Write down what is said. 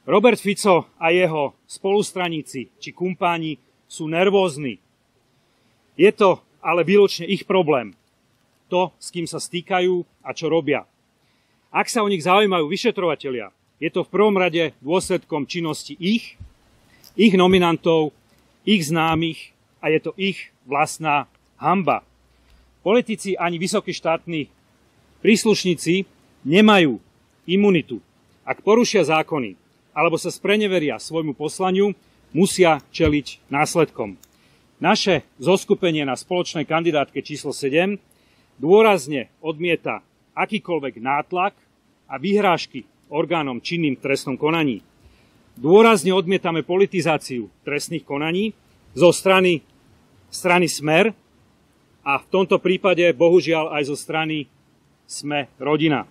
Robert Fico a jeho spolustraníci či kumpáni sú nervózni. Je to ale výlučne ich problém. To, s kým sa stýkajú a čo robia. Ak sa o nich zaujímajú vyšetrovatelia, je to v prvom rade dôsledkom činnosti ich nominantov, ich známych a je to ich vlastná hanba. Politici ani vysokí štátni príslušníci nemajú imunitu. Ak porušia zákony alebo sa spreneveria svojmu poslaniu, musia čeliť následkom. Naše zoskupenie na spoločnej kandidátke číslo 7 dôrazne odmieta akýkoľvek nátlak a vyhrážky orgánom činným v trestnom konaní. Dôrazne odmietame politizáciu trestných konaní zo strany Smer a v tomto prípade bohužiaľ aj zo strany Sme rodina.